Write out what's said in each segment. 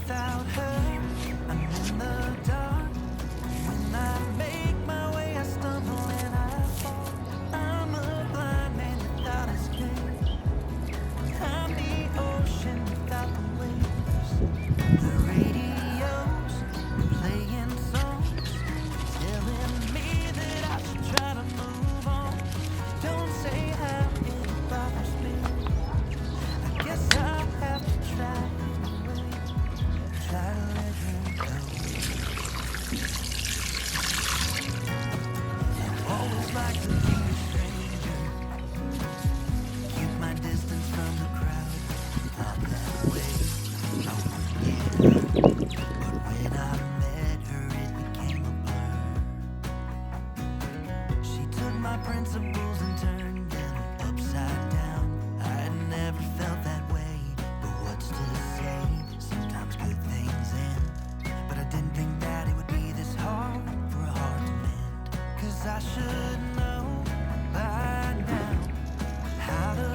without her. I'm in the dark. When I make my way, I stumble and I fall. I'm a blind man without escape. I'm the ocean without the waves. The radio's playing songs, telling me that I should try to move on. Don't say how it bothers me. I guess I have to try anyway. Try to let her go. I always like to be a stranger. Keep my distance from the crowd. Thought that way I wouldn't get hurt. But when I met her, it became a blur. She took my principles and turned them upside down. I had never felt that way, but what's to say? Sometimes good things end. But I didn't think that it would be this hard for a heart to mend. 'Cause I should know by now how to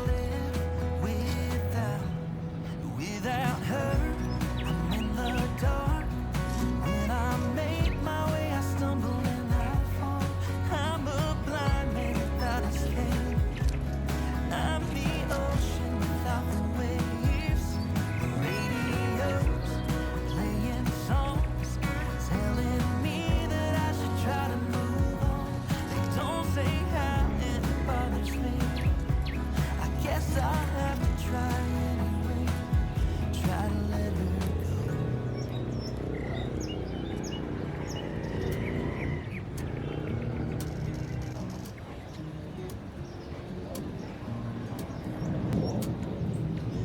live without her. I'm in the dark. When I make my way, I stumble and I fall. I'm a blind man without escape. I'm the ocean without the waves. The radio's playing songs, telling me that I should try to move on. They don't say how it bothers me. I guess I have to try anyway. Try to let her go.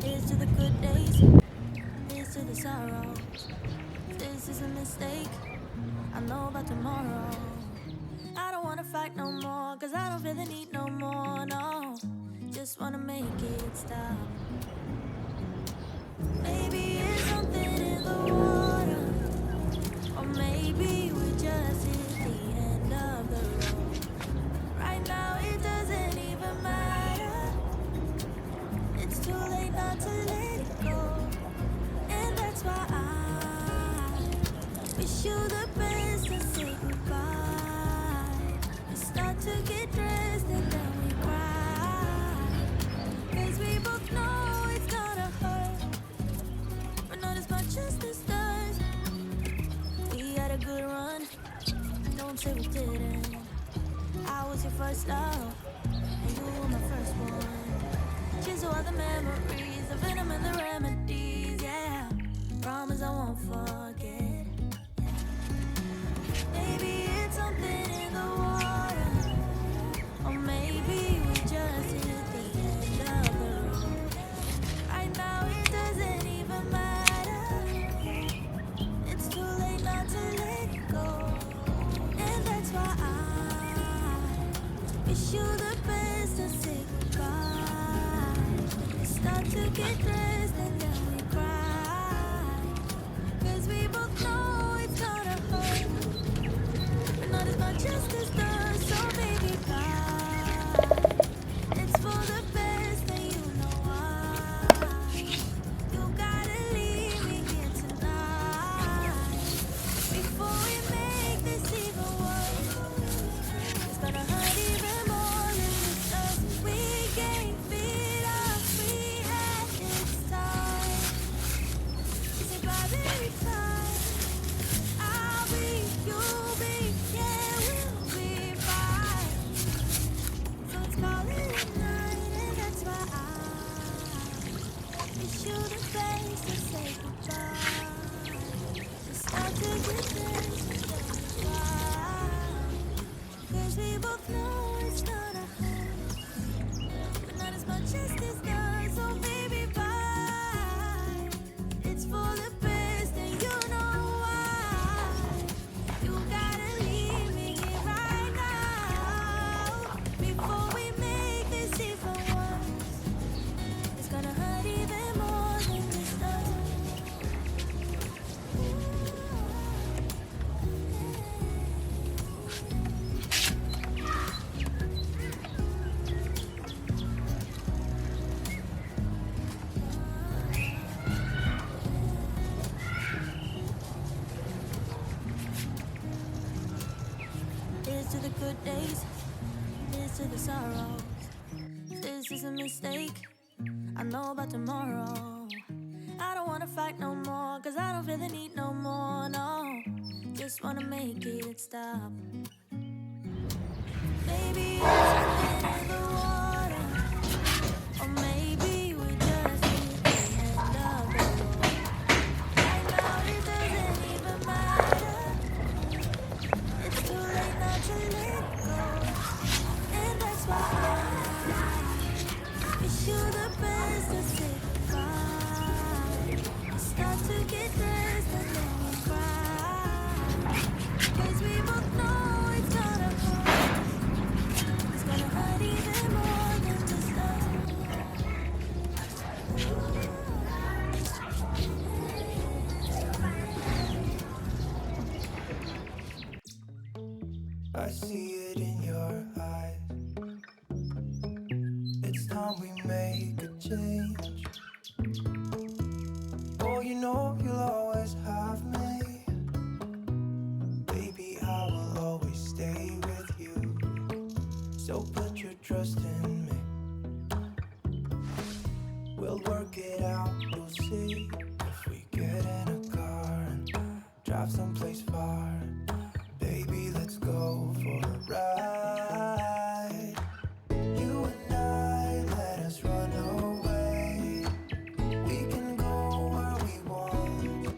Here's to the good days, here's to the sorrows. If this is a mistake, I know about tomorrow. I don't wanna fight no more, 'cause I don't feel the need no more, no. Just wanna make it stop. Maybe it's something in the water, or maybe we just hit the end of the road. Right now it doesn't even matter. It's too late not to let it go. And that's why I wish you the best and say goodbye. We start to get dressed and then we cry. 'Cause we both know it's gonna hurt, but not as much as this does. We had a good run, don't say we didn't. I was your first love, and you were my first one. Cheers to all the memories, the venom and the remedies, yeah. Promise I won't forget. Maybe it's something in the water, or maybe we just hit the end of the road. Right now it doesn't even matter. It's too late not to let it go. And that's why I wish you the best and say goodbye. We start to get dressed and then we cry. 'Cause we both know it's gonna hurt, but not as much as this does. So baby, bye. It's for the best and you know why. You gotta leave me here tonight before we make this even worse. It's gonna hurt even more than this does. We gave it up, we had its time. Say bye baby time. I'll be, you'll be, yeah we'll be fine. So let's call it a night, and that's why I wish you the best and say goodbye. We start to get this and then we cry. 'Cause we both know it's gonna hurt, but not as much as this does. So baby, bye. It's for the best and you know why. You gotta leave me here right now before we make this even worse. It's gonna hurt even more than this does. good days. Here's to the sorrows. If this is a mistake, I know about tomorrow. I don't wanna fight no more, cause I don't feel the need no more, no. Just wanna make it stop. Maybe it's something in the water, or maybe we just hit the end of the road. Right now it doesn't even matter. It's too late not to let go, and that's why I wish you the best to say goodbye. Start to get dressed and then we cry, 'cause we both know it's gonna hurt. It's gonna hurt even more than just I see it in your eyes. It's time we make a change. Oh, you know you'll always have me. Baby, I will always stay with you. So put your trust in me. We'll work it out, you'll see. If we get in a car and drive someplace far, baby, let's go for a ride. You and I, let us run away. We can go where we want.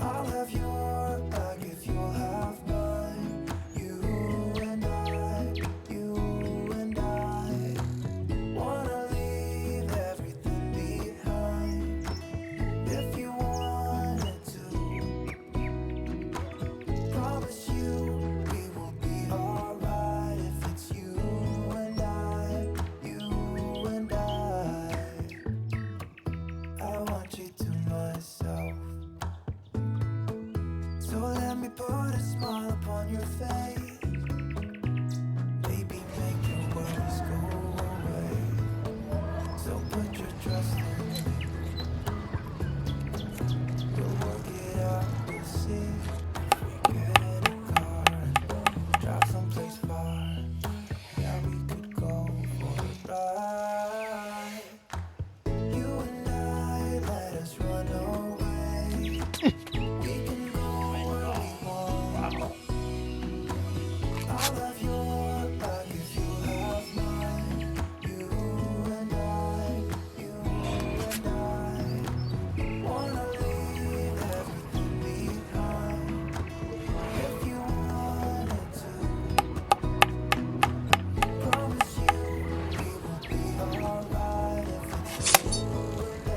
I'll have your back if you'll have mine. You and I wanna leave everything behind. If you wanted to, promise you we will be alright. If it's you and I want you to myself. So let me put a smile upon your face. Baby, make your worries go away. So put your trust in me. We'll work it out, we'll see. If we get in a car and drive someplace far, yeah, we could go for a ride. You and I, let us run away. We can go where we want. I'll have your back if you have mine. You and I wanna leave everything behind. If you wanted to, promise you we will be alright. If it's you and I.